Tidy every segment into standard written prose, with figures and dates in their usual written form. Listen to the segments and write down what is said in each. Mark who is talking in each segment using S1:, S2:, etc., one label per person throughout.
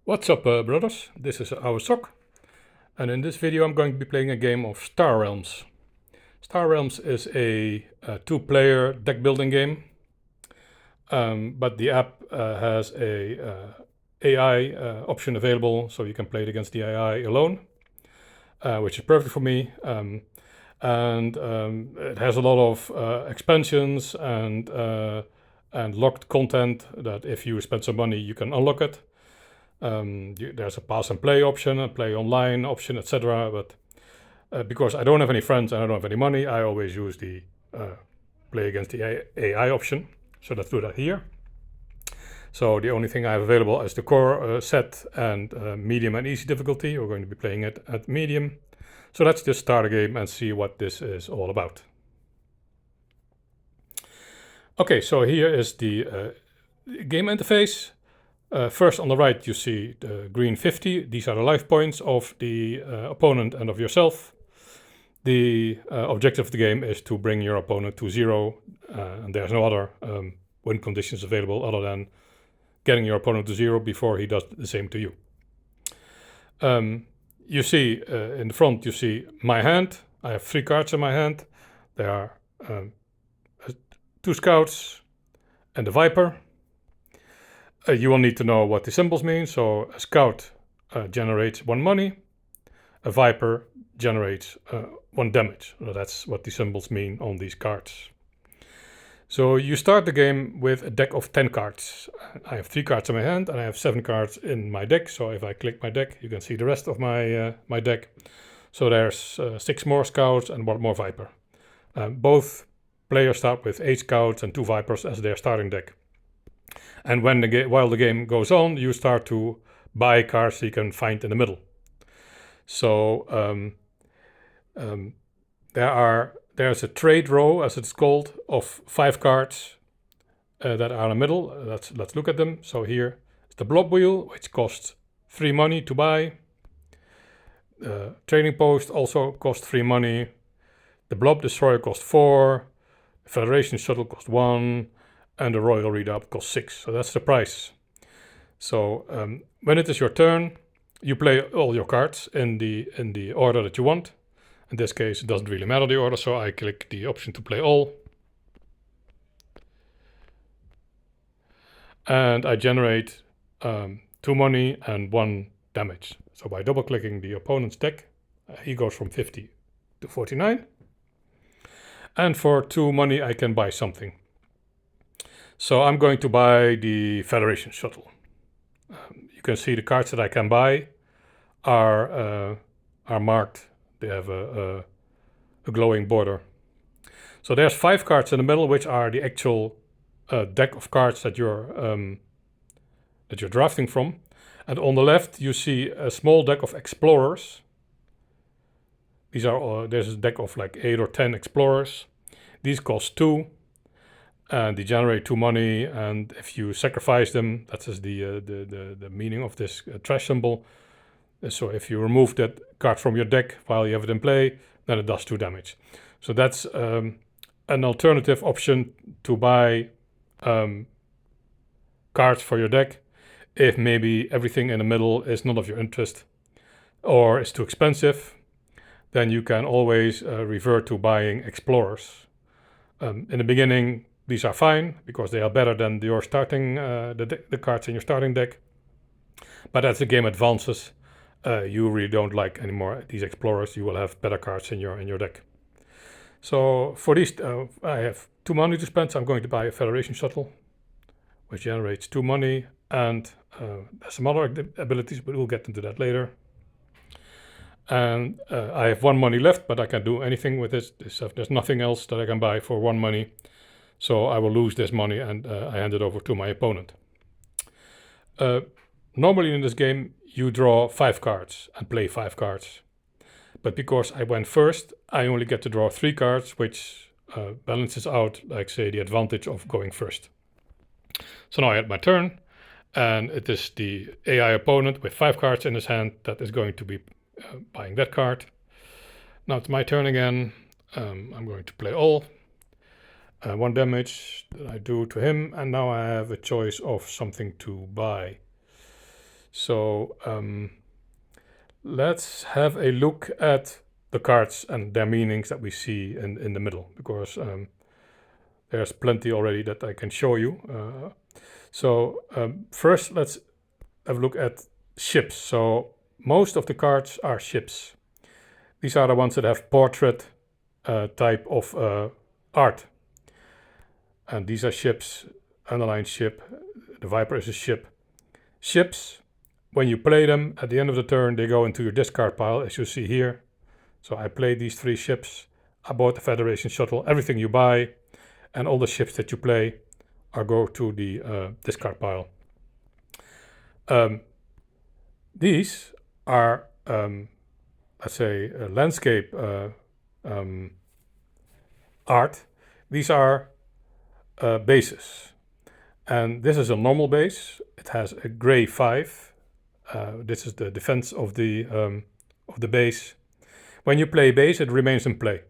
S1: What's up, brothers? This is Ouwesok, and in this video I'm going to be playing a game of Star Realms. Star Realms is a two-player deck building game, but the app has a AI option available, so you can play it against the AI alone, which is perfect for me. And it has a lot of expansions and locked content that if you spend some money you can unlock it. There's a pass and play option, a play online option, etc. But because I don't have any friends and I don't have any money, I always use the play against the AI option. So let's do that here. So the only thing I have available is the core set and medium and easy difficulty. We're going to be playing it at medium. So let's just start a game and see what this is all about. Okay, so here is the game interface. First on the right you see the green 50. These are the life points of the opponent and of yourself. The objective of the game is to bring your opponent to 0, and there's no other win conditions available other than getting your opponent to 0 before he does the same to you. You see in the front you see my hand. I have 3 cards in my hand. There are 2 scouts and a viper. You will need to know what the symbols mean. So a scout generates 1 money, a viper generates 1 damage. So that's what the symbols mean on these cards. So you start the game with a deck of 10 cards. I have 3 cards in my hand and I have 7 cards in my deck. So if I click my deck, you can see the rest of my deck. So there's 6 more scouts and 1 more viper. Both players start with 8 scouts and 2 vipers as their starting deck. And while the game goes on, you start to buy cards you can find in the middle. So there's a trade row, as it's called, of 5 cards that are in the middle. Let's look at them. So here is the blob wheel, which costs 3 money to buy. Trading post also costs 3 money. The blob destroyer costs 4. The Federation shuttle costs 1. And the Royal Redoubt costs 6. So that's the price. So when it is your turn, you play all your cards in the order that you want. In this case, it doesn't really matter the order, so I click the option to play all. And I generate 2 money and 1 damage. So by double-clicking the opponent's deck, he goes from 50 to 49. And for 2 money, I can buy something. So I'm going to buy the Federation shuttle. You can see the cards that I can buy are marked. They have a glowing border. So there's 5 cards in the middle, which are the actual deck of cards that you're drafting from. And on the left, you see a small deck of explorers. There's a deck of like 8 or 10 explorers. These cost 2. And they generate 2 money, and if you sacrifice them, that is the meaning of this trash symbol. So if you remove that card from your deck while you have it in play, then it does 2 damage. So that's an alternative option to buy cards for your deck if maybe everything in the middle is not of your interest or is too expensive. Then you can always revert to buying explorers. In the beginning, these are fine because they are better than your starting the cards in your starting deck. But as the game advances, you really don't like anymore these explorers. You will have better cards in your deck. So for these, I have 2 money to spend. So I'm going to buy a Federation shuttle, which generates 2 money, and has some other abilities, but we'll get into that later. And I have 1 money left, but I can do anything with this. There's nothing else that I can buy for 1 money. So I will lose this money and I hand it over to my opponent. Normally in this game, you draw 5 cards and play 5 cards. But because I went first, I only get to draw 3 cards, which balances out, like say, the advantage of going first. So now I had my turn, and it is the AI opponent with 5 cards in his hand that is going to be buying that card. Now it's my turn again. I'm going to play all. 1 damage that I do to him, and now I have a choice of something to buy. So let's have a look at the cards and their meanings that we see in the middle, because there's plenty already that I can show you. First, let's have a look at ships. So most of the cards are ships. These are the ones that have portrait type of art. And these are ships, underlined ship. The Viper is a ship. Ships, when you play them, at the end of the turn, they go into your discard pile, as you see here. So I played these 3 ships. I bought the Federation shuttle. Everything you buy and all the ships that you play are go to the discard pile. These are, let's say, landscape art. These are bases. And this is a normal base. It has a gray 5. This is the defense of the base. When you play base, it remains in play.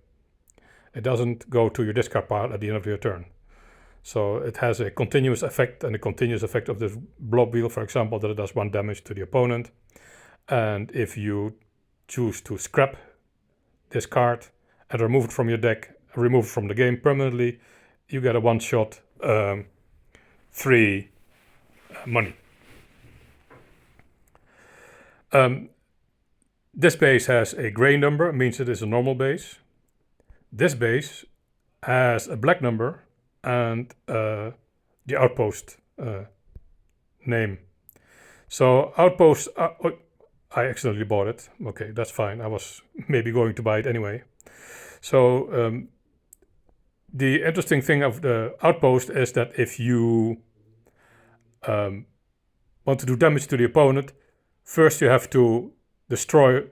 S1: It doesn't go to your discard pile at the end of your turn. So it has a continuous effect, and a continuous effect of the blob wheel, for example, that it does 1 damage to the opponent. And if you choose to scrap this card and remove it from your deck, remove it from the game permanently, you get a 1-shot 3 money. This base has a gray number, means it is a normal base. This base has a black number and the outpost name. So outposts, I accidentally bought it. Okay, that's fine. I was maybe going to buy it anyway. So the interesting thing of the outpost is that if you want to do damage to the opponent, first you have to destroy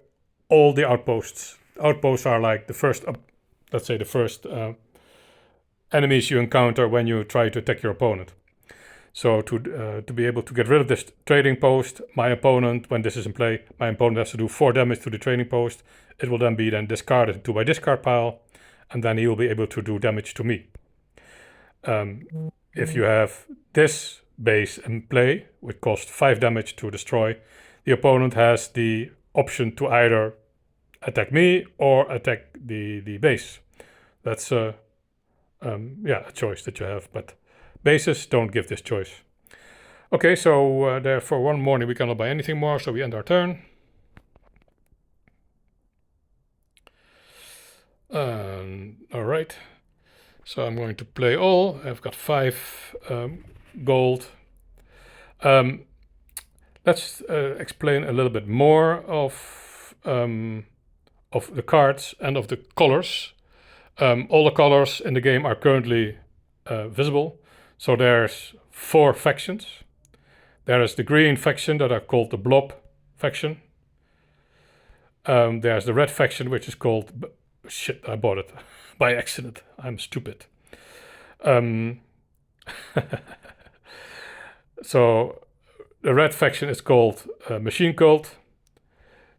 S1: all the outposts. Outposts are like the first, let's say the first enemies you encounter when you try to attack your opponent. So to be able to get rid of this trading post, my opponent, when this is in play, my opponent has to do 4 damage to the trading post. It will then be discarded to my discard pile, and then he will be able to do damage to me. If you have this base in play, which costs 5 damage to destroy, the opponent has the option to either attack me or attack the base. That's a choice that you have, but bases don't give this choice. Okay, so for one morning we cannot buy anything more, so we end our turn. All right, so I'm going to play all. I've got 5 gold. Let's explain a little bit more of the cards and of the colors. All the colors in the game are currently visible. So there's 4 factions. There is the green faction that are called the Blob faction. There's the red faction, which is called... Shit, I bought it by accident. I'm stupid. So the red faction is called Machine Cult.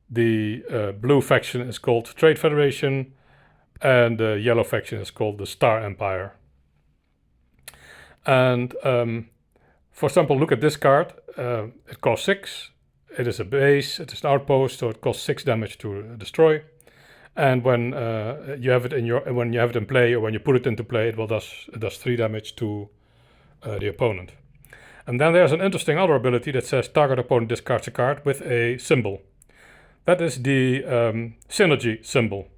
S1: The blue faction is called Trade Federation. And the yellow faction is called the Star Empire. And for example, look at this card. It costs 6. It is a base. It is an outpost, so it costs 6 damage to destroy. And when you have it in play, or when you put it into play, it does 3 damage to the opponent. And then there's an interesting other ability that says target opponent discards a card with a symbol. That is the synergy symbol.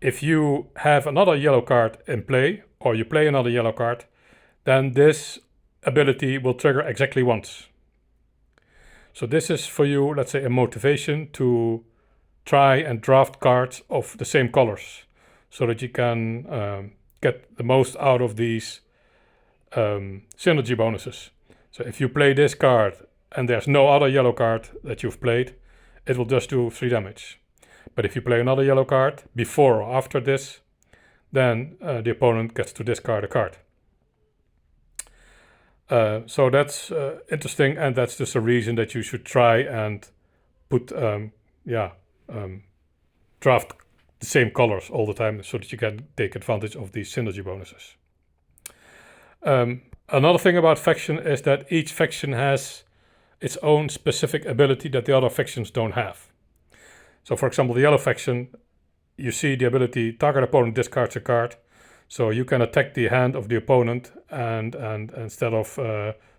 S1: If you have another yellow card in play, or you play another yellow card, then this ability will trigger exactly once. So this is for you, let's say, a motivation to try and draft cards of the same colors, so that you can get the most out of these synergy bonuses. So if you play this card and there's no other yellow card that you've played, it will just do 3 damage. But if you play another yellow card before or after this, then the opponent gets to discard a card. So that's interesting, and that's just a reason that you should try and put, draft the same colors all the time, so that you can take advantage of these synergy bonuses. Another thing about faction is that each faction has its own specific ability that the other factions don't have. So for example, the yellow faction, you see the ability target opponent discards a card, so you can attack the hand of the opponent, and instead of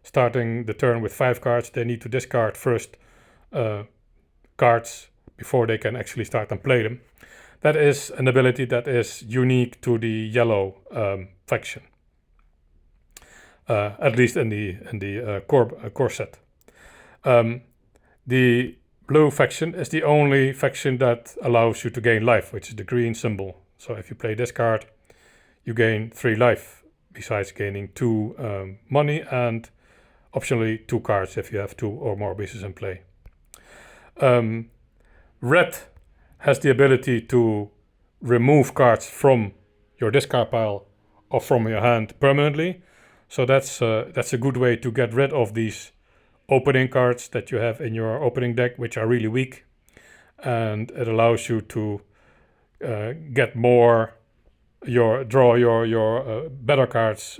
S1: starting the turn with 5 cards, they need to discard first cards before they can actually start and play them. That is an ability that is unique to the yellow faction, at least in the core set. The blue faction is the only faction that allows you to gain life, which is the green symbol. So if you play this card, you gain 3 life, besides gaining 2 money and optionally 2 cards if you have 2 or more pieces in play. Red has the ability to remove cards from your discard pile or from your hand permanently. So that's a good way to get rid of these opening cards that you have in your opening deck, which are really weak, and it allows you to get more draw your better cards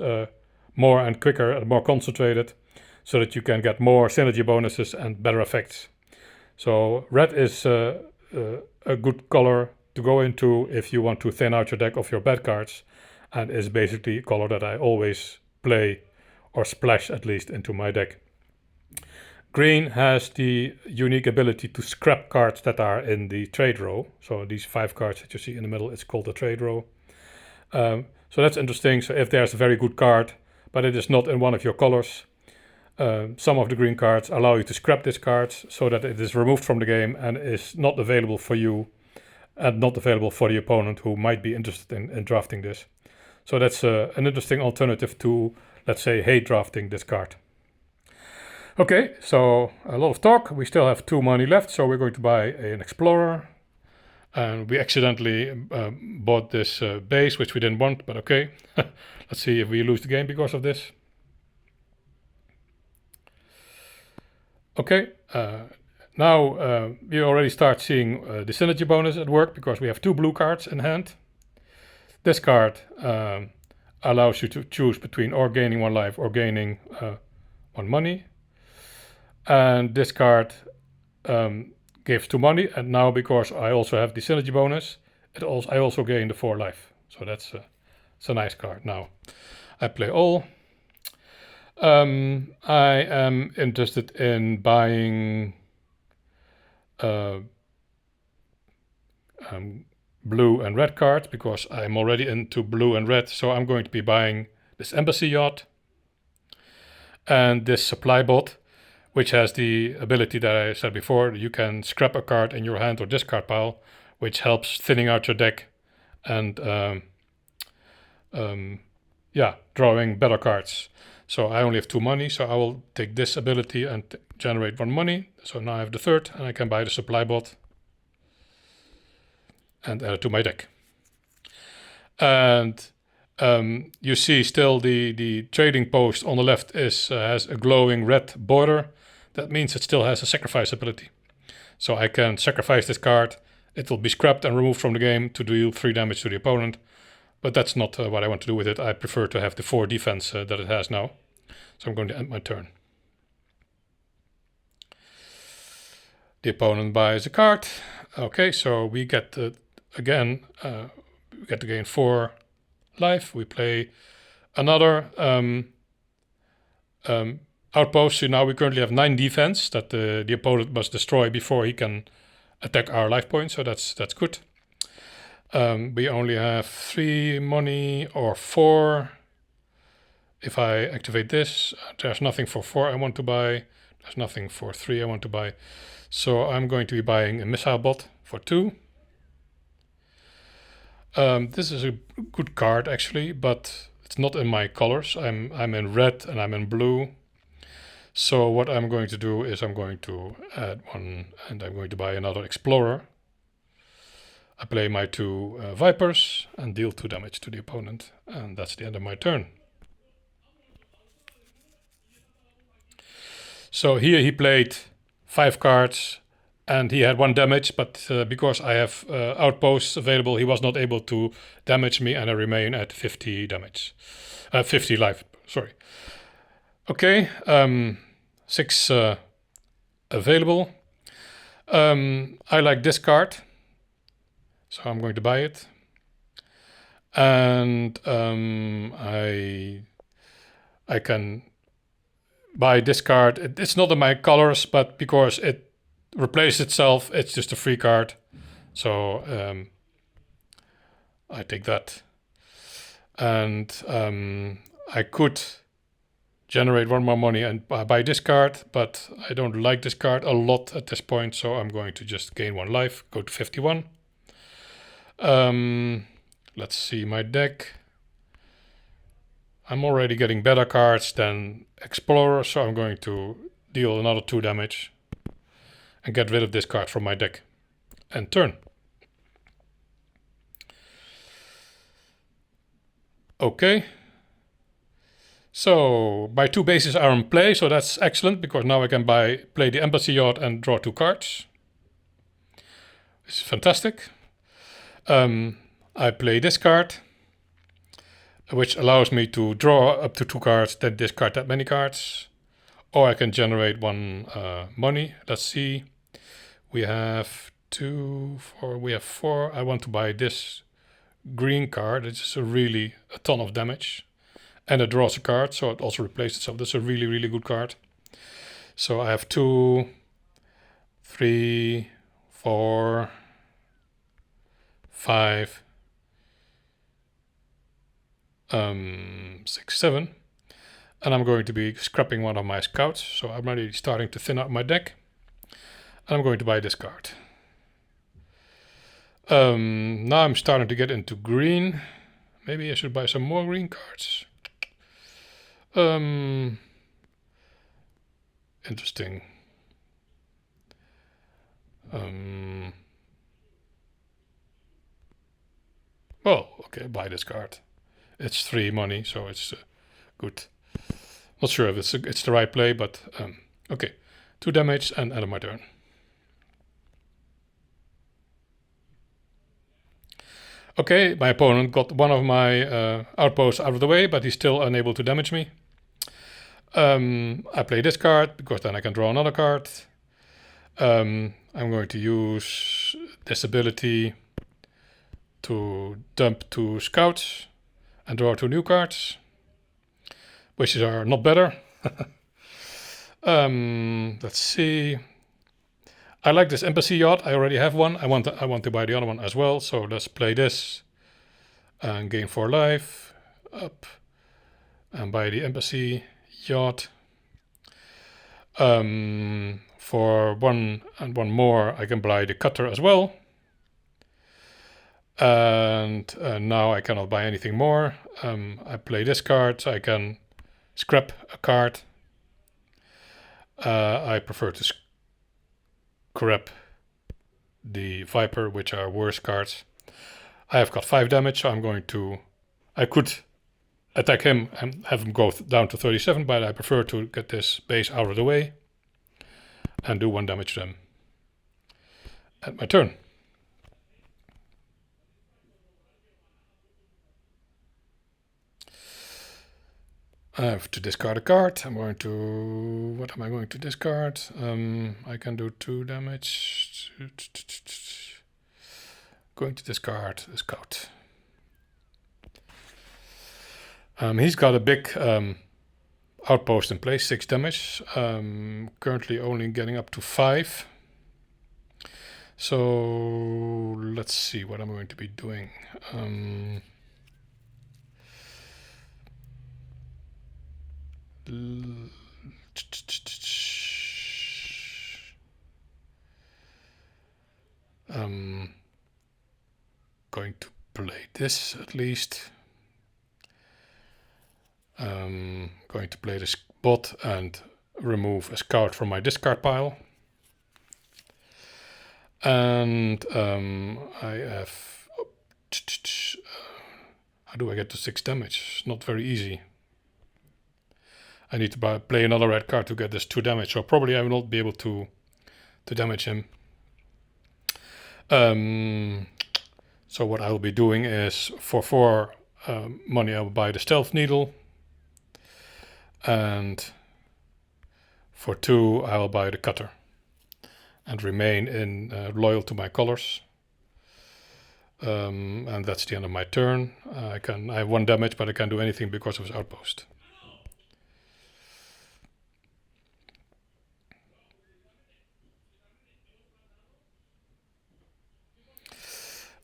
S1: more and quicker and more concentrated, so that you can get more synergy bonuses and better effects. So red is a good color to go into if you want to thin out your deck of your bad cards, and is basically a color that I always play or splash at least into my deck. Green has the unique ability to scrap cards that are in the trade row. So these 5 cards that you see in the middle, it's called the trade row. So that's interesting. So if there's a very good card, but it is not in one of your colors, some of the green cards allow you to scrap these cards so that it is removed from the game and is not available for you and not available for the opponent who might be interested in drafting this. So that's an interesting alternative to, let's say, hate drafting this card. Okay, so a lot of talk. We still have 2 money left, so we're going to buy an Explorer. And we accidentally bought this base, which we didn't want, but okay. Let's see if we lose the game because of this. Okay, now you already start seeing the synergy bonus at work, because we have 2 blue cards in hand. This card allows you to choose between or gaining 1 life or gaining 1 money. And this card gives 2 money, and now because I also have the synergy bonus, I also gain the 4 life. So that's it's a nice card. Now I play all. I am interested in buying blue and red cards, because I'm already into blue and red. So I'm going to be buying this embassy yacht and this supply bot, which has the ability that I said before. You can scrap a card in your hand or discard pile, which helps thinning out your deck and drawing better cards. So I only have 2 money, so I will take this ability and generate 1 money. So now I have the 3rd, and I can buy the supply bot and add it to my deck. And you see still the trading post on the left has a glowing red border. That means it still has a sacrifice ability. So I can sacrifice this card. It will be scrapped and removed from the game to deal 3 damage to the opponent. But that's not what I want to do with it. I prefer to have the 4 defense that it has now. So I'm going to end my turn. The opponent buys a card. Okay, so we get again, we get to gain 4 life. We play another outpost. So now we currently have 9 defense that the opponent must destroy before he can attack our life points. So that's good. We only have 3 money or 4. If I activate this, there's nothing for 4 I want to buy. There's nothing for 3 I want to buy. So I'm going to be buying a missile bot for 2. This is a good card actually, but it's not in my colors. I'm in red and I'm in blue. So what I'm going to do is I'm going to add 1, and I'm going to buy another Explorer. I play my 2 Vipers and deal 2 damage to the opponent, and that's the end of my turn. So here he played 5 cards and he had 1 damage, but because I have outposts available, he was not able to damage me, and I remain at 50 damage. 50 life, sorry. Okay, 6 available. I like this card, so I'm going to buy it. And I can buy this card. It's not in my colors, but because it replaces itself, it's just a free card. So I take that. And I could generate one more money and buy this card, but I don't like this card a lot at this point, so I'm going to just gain 1 life, go to 51. Let's see my deck. I'm already getting better cards than Explorer, so I'm going to deal another 2 damage and get rid of this card from my deck. And turn. Okay. So my 2 bases are in play, so that's excellent, because now I can play the Embassy Yacht and draw 2 cards. This is fantastic. I play this card, which allows me to draw up to 2 cards, then discard that many cards. Or I can generate 1 money. Let's see. We have 2, 4, we have 4. I want to buy this green card. It's a ton of damage. And it draws a card, so it also replaces itself. That's a really, really good card. So I have 2, 3, 4, 5, 6, 7. And I'm going to be scrapping one of my scouts. So I'm already starting to thin out my deck. And I'm going to buy this card. Now I'm starting to get into green. Maybe I should buy some more green cards. Interesting. Well, okay, buy this card. It's 3 money, so it's good. Not sure if it's the right play, but okay. 2 damage and end of my turn. Okay, my opponent got one of my outposts out of the way, but he's still unable to damage me. I play this card, because then I can draw another card. I'm going to use this ability to dump 2 scouts and draw 2 new cards, which are not better. Let's see. I like this Embassy Yacht. I already have one. I want to buy the other one as well. So let's play this and gain 4 life. Up and buy the Embassy Yacht. For 1 and 1 more, I can buy the Cutter as well. And now I cannot buy anything more. I play this card, so I can scrap a card. I prefer to scrap the Viper, which are worse cards. I have got 5 damage, so I could attack him and have him go down to 37, but I prefer to get this base out of the way and do 1 damage to them. At my turn. I have to discard a card. What am I going to discard? I can do 2 damage. Going to discard a scout. He's got a big outpost in place, 6 damage. Currently only getting up to 5. So let's see what I'm going to be doing. Going to play this at least. Going to play this bot and remove a scout from my discard pile. And I have... how do I get to 6 damage? Not very easy. I need to play another red card to get this 2 damage, so probably I will not be able to damage him. So what I will be doing is, for 4 money, I will buy the Stealth Needle. And for 2, I will buy the Cutter. and remain loyal to my colors. And that's the end of my turn. I have 1 damage, but I can't do anything because of his outpost.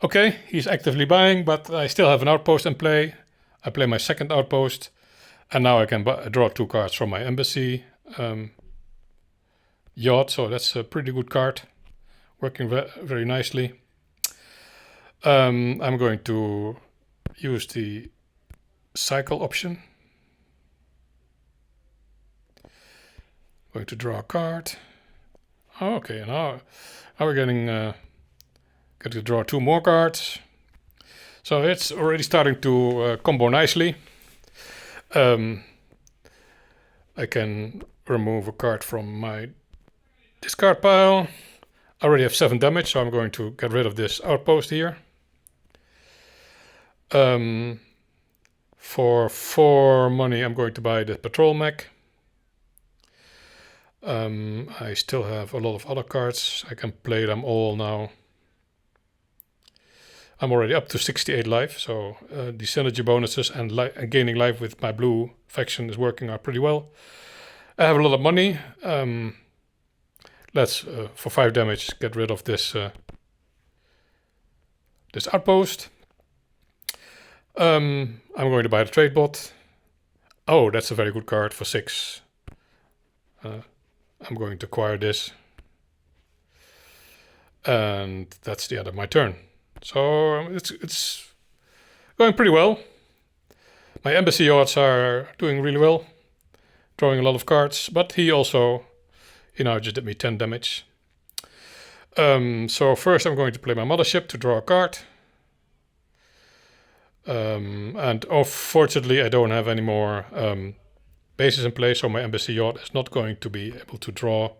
S1: Okay, he's actively buying, but I still have an outpost in play. I play my second outpost, and now I can draw 2 cards from my embassy yacht, so that's a pretty good card, working very nicely. I'm going to use the cycle option. Going to draw a card. Oh, okay, now we're getting to draw 2 more cards. So it's already starting to combo nicely. I can remove a card from my discard pile. I already have 7 damage, so I'm going to get rid of this outpost here. For 4 money, I'm going to buy the patrol mech. I still have a lot of other cards. I can play them all now. I'm already up to 68 life, so the synergy bonuses and gaining life with my blue faction is working out pretty well. I have a lot of money. Let's, for 5 damage, get rid of this this outpost. I'm going to buy the trade bot. Oh, that's a very good card for 6. I'm going to acquire this. And that's the end of my turn. So it's going pretty well. My embassy yachts are doing really well, drawing a lot of cards, but he also, just did me 10 damage. So first I'm going to play my mothership to draw a card. And unfortunately I don't have any more bases in play, so my embassy yacht is not going to be able to draw.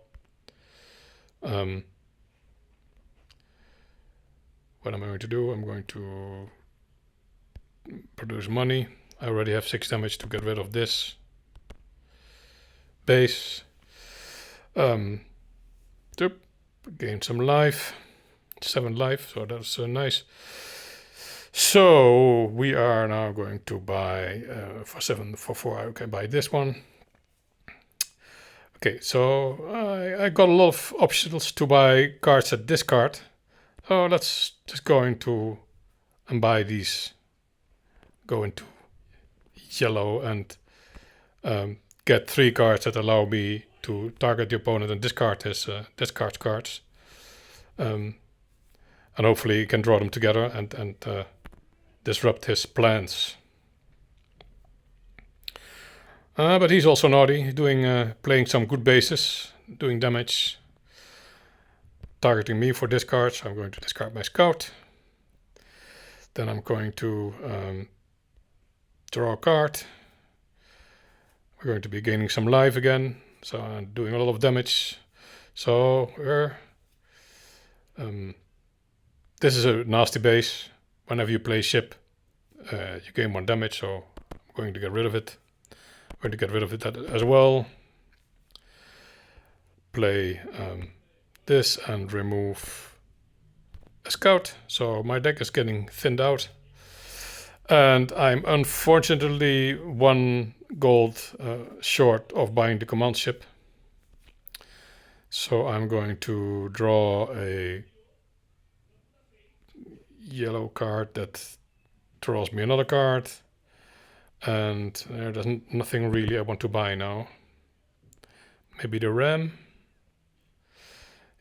S1: What am I going to do? I'm going to produce money. I already have 6 damage to get rid of this base. Gain some life. 7 life, so that's nice. So we are now going to buy for 4. I can buy this one. Okay, so I got a lot of options to buy cards at discard. So let's just go into and buy these. Go into yellow and get 3 cards that allow me to target the opponent and discard his discard cards. And hopefully you can draw them together and disrupt his plans. But he's also naughty, playing some good bases, doing damage, targeting me for discards. I'm going to discard my scout. Then I'm going to draw a card. We're going to be gaining some life again, so I'm doing a lot of damage. So this is a nasty base. Whenever you play ship, you gain 1 damage, so I'm going to get rid of it. I'm going to get rid of it as well. Play this and remove a scout. So my deck is getting thinned out. And I'm unfortunately 1 gold short of buying the command ship. So I'm going to draw a yellow card that draws me another card. And there's nothing really I want to buy now. Maybe the ram.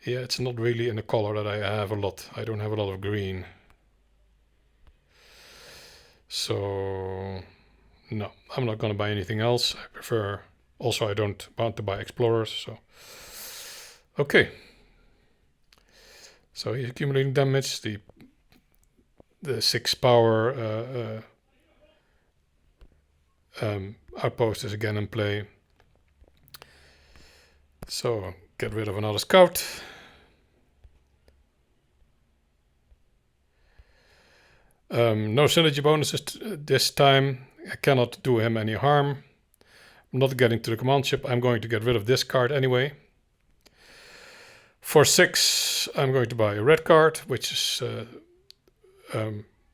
S1: Yeah, it's not really in a color that I have a lot. I don't have a lot of green. So no, I'm not going to buy anything else. I prefer, also I don't want to buy explorers. So okay. So he's accumulating damage. The 6 power outpost is again in play. So get rid of another scout. No synergy bonuses this time. I cannot do him any harm. I'm not getting to the command ship. I'm going to get rid of this card anyway. For 6, I'm going to buy a red card, which is,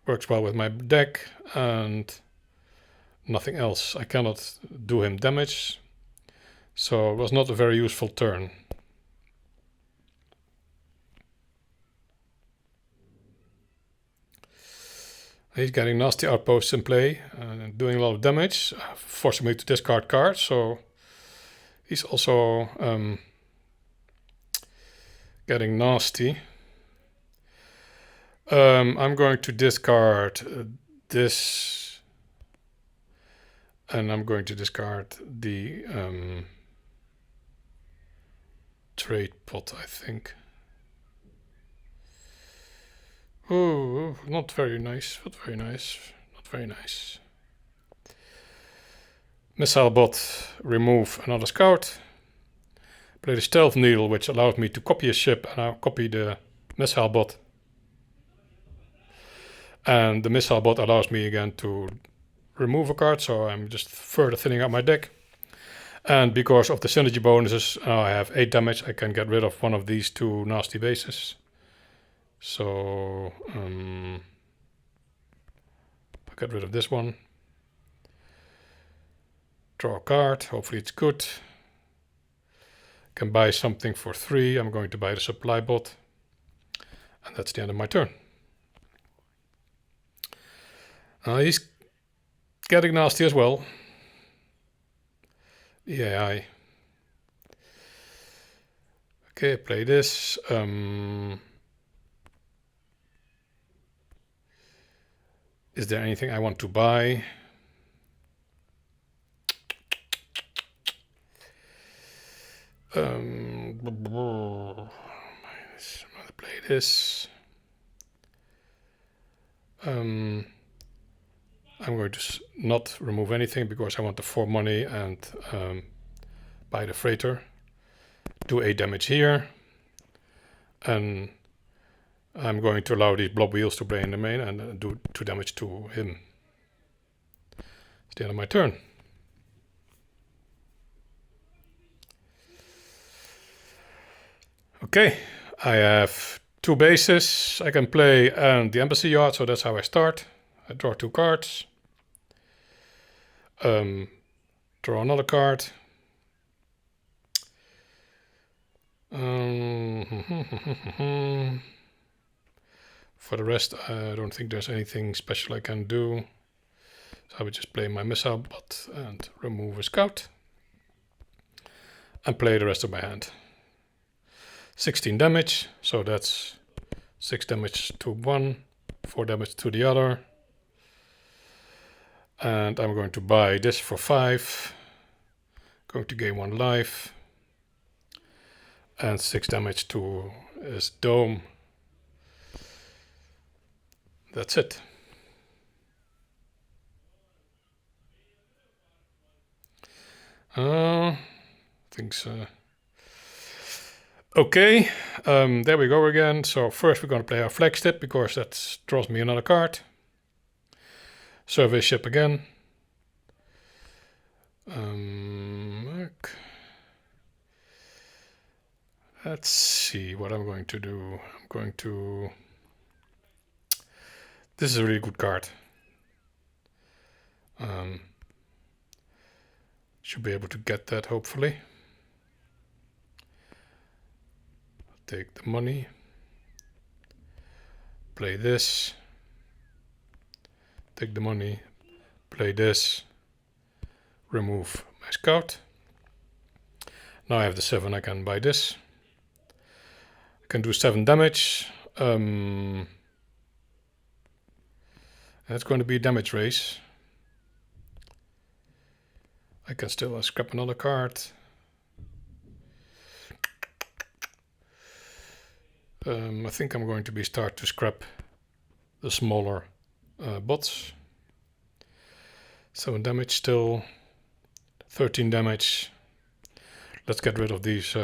S1: works well with my deck, and nothing else. I cannot do him damage, so it was not a very useful turn. He's getting nasty outposts in play and doing a lot of damage, forcing me to discard cards, so he's also getting nasty. I'm going to discard this, and I'm going to discard the trade pot, I think. Oh, not very nice, not very nice, not very nice. Missile bot, remove another scout. Play the stealth needle, which allows me to copy a ship, and I'll copy the missile bot. And the missile bot allows me again to remove a card, so I'm just further thinning out my deck. And because of the synergy bonuses, I have 8 damage, I can get rid of one of these 2 nasty bases. So I'll get rid of this one. Draw a card, hopefully it's good. Can buy something for 3, I'm going to buy the supply bot. And that's the end of my turn. He's getting nasty as well. The AI. Okay, play this. Is there anything I want to buy? Play this. I'm going to not remove anything because I want the 4 money and buy the freighter. Do 8 damage here. And I'm going to allow these blob wheels to play in the main and do 2 damage to him. It's the end of my turn. Okay, I have 2 bases I can play and the embassy yard, so that's how I start. I draw 2 cards. Draw another card. For the rest, I don't think there's anything special I can do. So I would just play my missile bot and remove a scout. And play the rest of my hand. 16 damage, so that's 6 damage to one, 4 damage to the other. And I'm going to buy this for 5. Going to gain 1 life. And 6 damage to his dome. That's it. Things. Okay, there we go again. So first we're going to play our flagship because that draws me another card. Survey ship again. Let's see what I'm going to do. I'm going to... This is a really good card. Should be able to get that, hopefully. Take the money. Play this. Take the money. Play this. Remove my scout. Now I have the 7, I can buy this. I can do 7 damage. It's going to be a damage race. I can still scrap another card. I think I'm going to start to scrap the smaller bots. 7 damage still. 13 damage. Let's get rid of these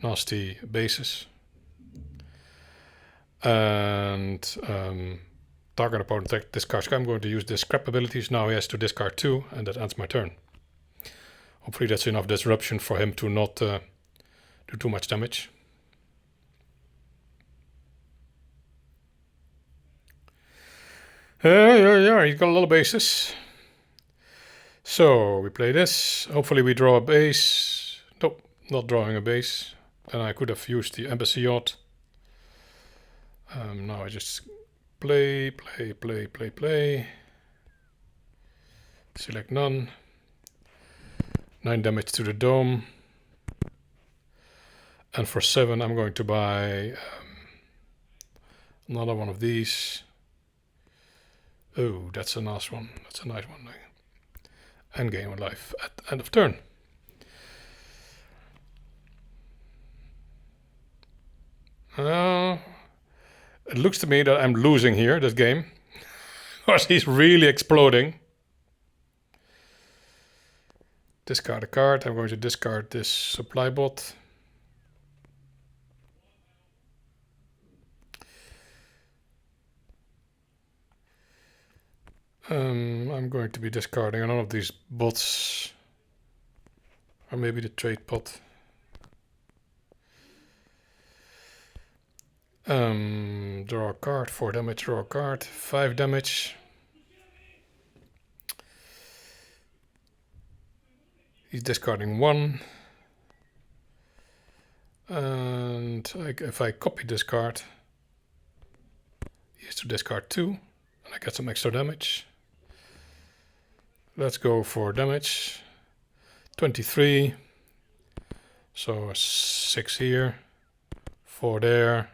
S1: nasty bases. And target opponent discards. I'm going to use the scrap abilities. Now he has to discard 2, and that ends my turn. Hopefully that's enough disruption for him to not do too much damage. Yeah, he's got a lot of bases. So we play this. Hopefully we draw a base. Nope, not drawing a base. Then I could have used the embassy yacht. Now I just play. Select none. 9 damage to the dome. And for 7 I'm going to buy another one of these. Oh, that's a nice one. That's a nice one. End game of life at end of turn. It looks to me that I'm losing here, this game. Because he's really exploding. Discard a card. I'm going to discard this supply bot. I'm going to be discarding none of these bots. Or maybe the trade pot. Draw a card, 4 damage, draw a card, 5 damage. He's discarding 1. And if I copy this card, he has to discard 2. And I get some extra damage. Let's go for damage. 23. So a 6 here, 4 there.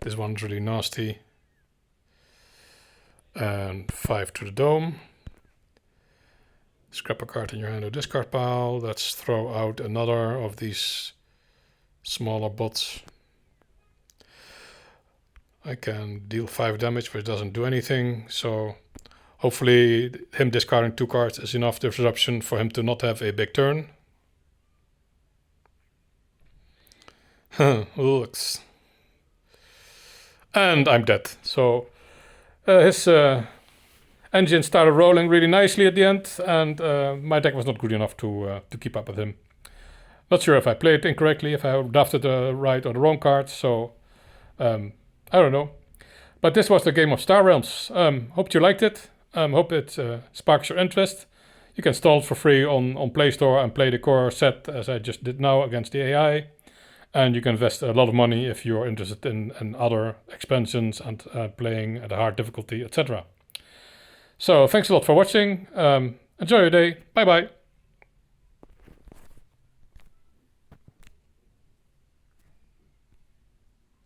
S1: This one's really nasty. And 5 to the dome. Scrap a card in your hand or discard pile. Let's throw out another of these smaller bots. I can deal 5 damage, which doesn't do anything. So hopefully him discarding 2 cards is enough disruption for him to not have a big turn. Looks. And I'm dead. So his engine started rolling really nicely at the end, and my deck was not good enough to keep up with him. Not sure if I played incorrectly, if I drafted the right or the wrong cards, so I don't know. But this was the game of Star Realms. Hope you liked it. Hope it sparks your interest. You can install it for free on Play Store and play the core set as I just did now against the AI. And you can invest a lot of money if you're interested in other expansions and playing at a hard difficulty, etc. So thanks a lot for watching. Enjoy your day. Bye bye.